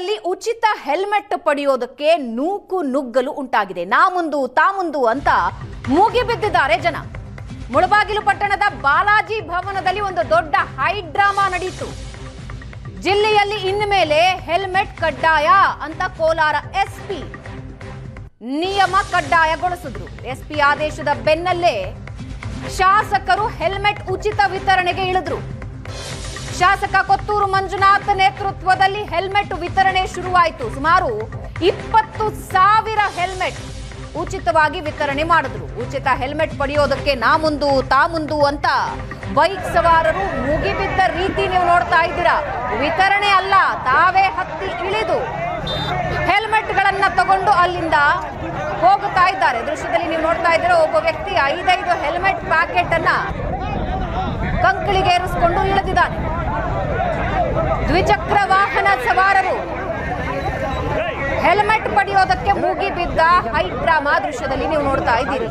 ರಾಜ್ಯದಲ್ಲಿ ಉಚಿತ ಹೆಲ್ಮೆಟ್ ಪಡೆಯೋದಕ್ಕೆ ನೂಕು ನುಗ್ಗಲು ಉಂಟಾಗಿದೆ. ನಾ ಮುಂದು ತಾ ಮುಂದು ಅಂತ ಮೂಗಿಬಿದ್ದಿದ್ದಾರೆ ಜನ. ಮುಳಬಾಗಿಲು ಪಟ್ಟಣದ ಬಾಲಾಜಿ ಭವನದಲ್ಲಿ ಒಂದು ದೊಡ್ಡ ಹೈ ಡ್ರಾಮಾ ನಡೆಯಿತು. ಜಿಲ್ಲೆಯಲ್ಲಿ ಇನ್ಮೇಲೆ ಹೆಲ್ಮೆಟ್ ಕಡ್ಡಾಯ ಅಂತ ಕೋಲಾರ ಎಸ್ಪಿ ನಿಯಮ ಕಡ್ಡಾಯಗೊಳಿಸಿದ್ರು. ಎಸ್ಪಿ ಆದೇಶದ ಬೆನ್ನಲ್ಲೇ ಶಾಸಕರು ಹೆಲ್ಮೆಟ್ ಉಚಿತ ವಿತರಣೆಗೆ ಇಳಿದ್ರು. ಶಾಸಕ ಕೊತ್ತೂರು ಮಂಜುನಾಥ್ ನೇತೃತ್ವದಲ್ಲಿ ಹೆಲ್ಮೆಟ್ ವಿತರಣೆ ಶುರುವಾಯಿತು. ಸುಮಾರು 20,000 ಹೆಲ್ಮೆಟ್ ಉಚಿತವಾಗಿ ವಿತರಣೆ ಮಾಡಿದ್ರು. ಉಚಿತ ಹೆಲ್ಮೆಟ್ ಪಡೆಯೋದಕ್ಕೆ ನಾ ಮುಂದು ತಾ ಮುಂದು ಅಂತ ಬೈಕ್ ಸವಾರರು ಮುಗಿಬಿದ್ದ ರೀತಿ ನೀವು ನೋಡ್ತಾ ಇದ್ದೀರಾ. ವಿತರಣೆ ಅಲ್ಲ, ತಾವೇ ಹತ್ತಿ ಇಳಿದು ಹೆಲ್ಮೆಟ್ಗಳನ್ನ ತಗೊಂಡು ಅಲ್ಲಿಂದ ಹೋಗುತ್ತಾ ಇದ್ದಾರೆ. ದೃಶ್ಯದಲ್ಲಿ ನೀವು ನೋಡ್ತಾ ಇದ್ದೀರಾ, ಒಬ್ಬ ವ್ಯಕ್ತಿ 5 ಹೆಲ್ಮೆಟ್ ಪ್ಯಾಕೆಟ್ ಅನ್ನ ಕಂಕಳಿಗೆ ಏರಿಸಿಕೊಂಡು ಇಳಿದಿದ್ದಾನೆ. ದ್ವಿಚಕ್ರ ವಾಹನ ಸವಾರರು ಹೆಲ್ಮೆಟ್ ಪಡೆಯೋದಕ್ಕೆ ಮುಗಿಬಿದ್ದ ಹೈ ಡ್ರಾಮಾ ದೃಶ್ಯದಲ್ಲಿ ನೀವು ನೋಡ್ತಾ ಇದ್ದೀರಿ.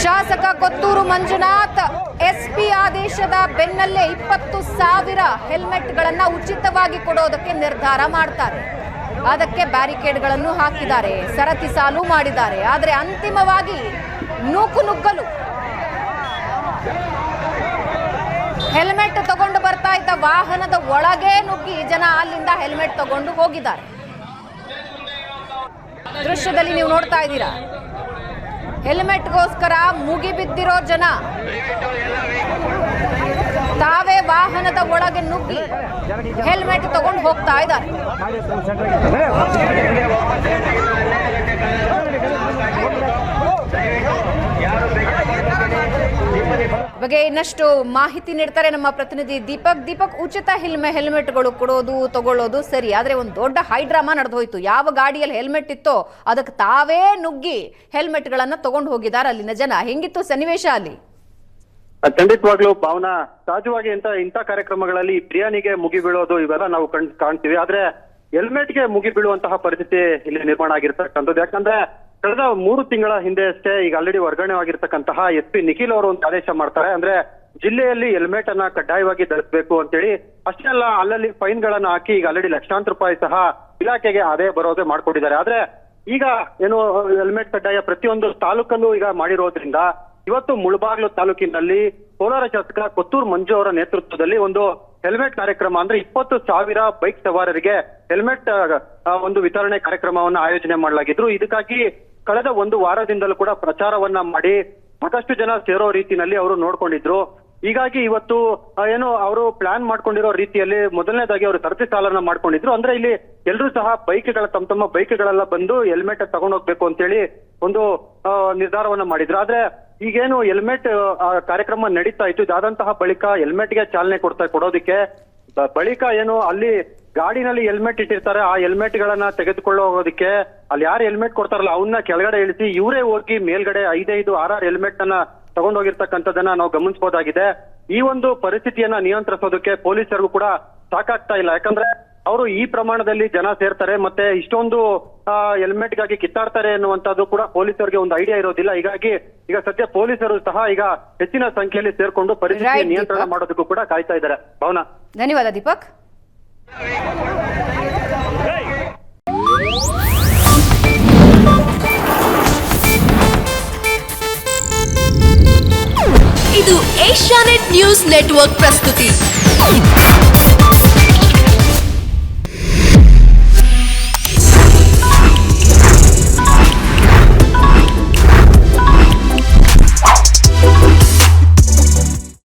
ಶಾಸಕ ಕೊತ್ತೂರು ಮಂಜುನಾಥ್ ಎಸ್ಪಿ ಆದೇಶದ ಬೆನ್ನಲ್ಲೇ 20,000 ಹೆಲ್ಮೆಟ್ಗಳನ್ನ ಉಚಿತವಾಗಿ ಕೊಡೋದಕ್ಕೆ ನಿರ್ಧಾರ ಮಾಡ್ತಾರೆ. ಅದಕ್ಕೆ ಬ್ಯಾರಿಕೇಡ್ಗಳನ್ನು ಹಾಕಿದ್ದಾರೆ, ಸರತಿ ಸಾಲು ಮಾಡಿದ್ದಾರೆ. ಆದರೆ ಅಂತಿಮವಾಗಿ ನೂಕು ನುಗ್ಗಲು ಹೆಲ್ಮೆಟ್ ತಗೊಂಡು ಬರ್ತಾ ಇದ್ದ ವಾಹನದ ಒಳಗೆ ನುಗ್ಗಿ ಜನ ಅಲ್ಲಿಂದ ಹೆಲ್ಮೆಟ್ ತಗೊಂಡು ಹೋಗಿದ್ದಾರೆ. ದೃಶ್ಯದಲ್ಲಿ ನೀವು ನೋಡ್ತಾ ಇದ್ದೀರಾ, ಹೆಲ್ಮೆಟ್ಗೋಸ್ಕರ ಮುಗಿಬಿದ್ದಿರೋ ಜನ ತಾವೇ ವಾಹನದ ಒಳಗೆ ನುಗ್ಗಿ ಹೆಲ್ಮೆಟ್ ತಗೊಂಡು ಹೋಗ್ತಾ ಇದ್ದಾರೆ. ಬಗ್ಗೆ ಇನ್ನಷ್ಟು ಮಾಹಿತಿ ನೀಡ್ತಾರೆ ನಮ್ಮ ಪ್ರತಿನಿಧಿ ದೀಪಕ್. ಉಚಿತ ಹೆಲ್ಮೆಟ್ಗಳು ಕೊಡೋದು ತಗೊಳ್ಳೋದು ಸರಿ, ಆದ್ರೆ ಒಂದು ದೊಡ್ಡ ಹೈಡ್ರಾಮಾ ನಡೆದು ಹೋಯ್ತು. ಯಾವ ಗಾಡಿಯಲ್ಲಿ ಹೆಲ್ಮೆಟ್ ಇತ್ತೋ ಅದಕ್ಕೆ ತಾವೇ ನುಗ್ಗಿ ಹೆಲ್ಮೆಟ್ಗಳನ್ನ ತಗೊಂಡು ಹೋಗಿದ್ದಾರೆ ಅಲ್ಲಿನ ಜನ. ಹೆಂಗಿತ್ತು ಸನ್ನಿವೇಶ ಅಲ್ಲಿ? ಖಂಡಿತವಾಗ್ಲೂ ಭಾವನಾ, ಸಹಜವಾಗಿ ಇಂಥ ಕಾರ್ಯಕ್ರಮಗಳಲ್ಲಿ ಬಿರಿಯಾನಿಗೆ ಮುಗಿ ಬೀಳೋದು ಇವೆಲ್ಲ ನಾವು ಕಾಣ್ತೀವಿ. ಆದ್ರೆ ಹೆಲ್ಮೆಟ್ಗೆ ಮುಗಿ ಬೀಳುವಂತಹ ಪರಿಸ್ಥಿತಿ ಇಲ್ಲಿ ನಿರ್ಮಾಣ ಆಗಿರ್ತಕ್ಕಂಥದ್ದು. ಯಾಕಂದ್ರೆ ಕಳೆದ 3 ತಿಂಗಳ ಹಿಂದೆ ಅಷ್ಟೇ ಈಗ ಆಲ್ರೆಡಿ ವರ್ಗಾವಣೆ ಆಗಿರ್ತಕ್ಕಂತಹ ಎಸ್ಪಿ ನಿಖಿಲ್ ಅವರು ಒಂದು ಆದೇಶ ಮಾಡ್ತಾರೆ. ಅಂದ್ರೆ ಜಿಲ್ಲೆಯಲ್ಲಿ ಹೆಲ್ಮೆಟ್ ಅನ್ನ ಕಡ್ಡಾಯವಾಗಿ ಧರಿಸಬೇಕು ಅಂತೇಳಿ. ಅಷ್ಟೇ ಅಲ್ಲ, ಅಲ್ಲಲ್ಲಿ ಫೈನ್ ಗಳನ್ನ ಹಾಕಿ ಈಗ ಆಲ್ರೆಡಿ ಲಕ್ಷಾಂತರ ರೂಪಾಯಿ ಸಹ ಇಲಾಖೆಗೆ ಆದಾಯ ಬರೋದೇ ಮಾಡ್ಕೊಂಡಿದ್ದಾರೆ. ಆದ್ರೆ ಈಗ ಏನು ಹೆಲ್ಮೆಟ್ ಕಡ್ಡಾಯ ಪ್ರತಿಯೊಂದು ತಾಲೂಕಲ್ಲೂ ಈಗ ಮಾಡಿರೋದ್ರಿಂದ ಇವತ್ತು ಮುಳಬಾಗಿಲು ತಾಲೂಕಿನಲ್ಲಿ ಕೋಲಾರ ಶಾಸಕ ಕೊತ್ತೂರು ಮಂಜು ಅವರ ನೇತೃತ್ವದಲ್ಲಿ ಒಂದು ಹೆಲ್ಮೆಟ್ ಕಾರ್ಯಕ್ರಮ, ಅಂದ್ರೆ 20,000 ಬೈಕ್ ಸವಾರರಿಗೆ ಹೆಲ್ಮೆಟ್ ಒಂದು ವಿತರಣೆ ಕಾರ್ಯಕ್ರಮವನ್ನ ಆಯೋಜನೆ ಮಾಡಲಾಗಿದ್ರು. ಇದಕ್ಕಾಗಿ ಕಳೆದ 1 ವಾರದಿಂದಲೂ ಕೂಡ ಪ್ರಚಾರವನ್ನ ಮಾಡಿ ಸಾಕಷ್ಟು ಜನ ಸೇರೋ ರೀತಿಯಲ್ಲಿ ಅವರು ನೋಡ್ಕೊಂಡಿದ್ರು. ಹೀಗಾಗಿ ಇವತ್ತು ಏನು ಅವರು ಪ್ಲಾನ್ ಮಾಡ್ಕೊಂಡಿರೋ ರೀತಿಯಲ್ಲಿ ಮೊದಲನೇದಾಗಿ ಅವರು ಸರತಿ ಸಾಲನ್ನ ಮಾಡ್ಕೊಂಡಿದ್ರು. ಅಂದ್ರೆ ಇಲ್ಲಿ ಎಲ್ಲರೂ ಸಹ ತಮ್ಮ ಬೈಕ್ಗಳೆಲ್ಲ ಬಂದು ಹೆಲ್ಮೆಟ್ ತಗೊಂಡೋಗ್ಬೇಕು ಅಂತೇಳಿ ಒಂದು ನಿರ್ಧಾರವನ್ನ ಮಾಡಿದ್ರು. ಆದ್ರೆ ಈಗೇನು ಹೆಲ್ಮೆಟ್ ಕಾರ್ಯಕ್ರಮ ನಡೀತಾ ಇತ್ತು, ಇದಾದಂತಹ ಬಳಿಕ ಹೆಲ್ಮೆಟ್ಗೆ ಚಾಲನೆ ಕೊಡೋದಕ್ಕೆ ಬಳಿಕ ಏನು ಅಲ್ಲಿ ಗಾಡಿನಲ್ಲಿ ಹೆಲ್ಮೆಟ್ ಇಟ್ಟಿರ್ತಾರೆ, ಆ ಹೆಲ್ಮೆಟ್ ಗಳನ್ನ ತೆಗೆದುಕೊಳ್ಳೋದಕ್ಕೆ ಅಲ್ಲಿ ಯಾರು ಹೆಲ್ಮೆಟ್ ಕೊಡ್ತಾರಲ್ಲ ಅವನ್ನ ಕೆಳಗಡೆ ಇಳಿಸಿ ಇವರೇ ಹೋಗಿ ಮೇಲ್ಗಡೆ 5, 6 ಹೆಲ್ಮೆಟ್ ಅನ್ನ ತಗೊಂಡೋಗಿರ್ತಕ್ಕಂಥದ್ದನ್ನ ನಾವು ಗಮನಿಸಬಹುದಾಗಿದೆ. ಈ ಒಂದು ಪರಿಸ್ಥಿತಿಯನ್ನ ನಿಯಂತ್ರಿಸೋದಕ್ಕೆ ಪೊಲೀಸರಿಗೂ ಕೂಡ ಸಾಕಾಗ್ತಾ ಇಲ್ಲ. ಯಾಕಂದ್ರೆ ಅವರು ಈ ಪ್ರಮಾಣದಲ್ಲಿ ಜನ ಸೇರ್ತಾರೆ, ಮತ್ತೆ ಇಷ್ಟೊಂದು ಹೆಲ್ಮೆಟ್ ಗಾಗಿ ಕಿತ್ತಾಡ್ತಾರೆ ಎನ್ನುವಂತದ್ದು ಕೂಡ ಪೊಲೀಸರಿಗೆ ಒಂದು ಐಡಿಯಾ ಇರೋದಿಲ್ಲ. ಹೀಗಾಗಿ ಈಗ ಸದ್ಯ ಪೊಲೀಸರು ಸಹ ಈಗ ಹೆಚ್ಚಿನ ಸಂಖ್ಯೆಯಲ್ಲಿ ಸೇರ್ಕೊಂಡು ಪರಿಸ್ಥಿತಿ ನಿಯಂತ್ರಣ ಮಾಡೋದಕ್ಕೂ ಕೂಡ ಕಾಯ್ತಾ ಇದ್ದಾರೆ. ಭಾವನಾ, ಧನ್ಯವಾದ ದೀಪಕ್. ಇದು ಏಷ್ಯಾನೆಟ್ ನ್ಯೂಸ್ ನೆಟ್ವರ್ಕ್ ಪ್ರಸ್ತುತಿ.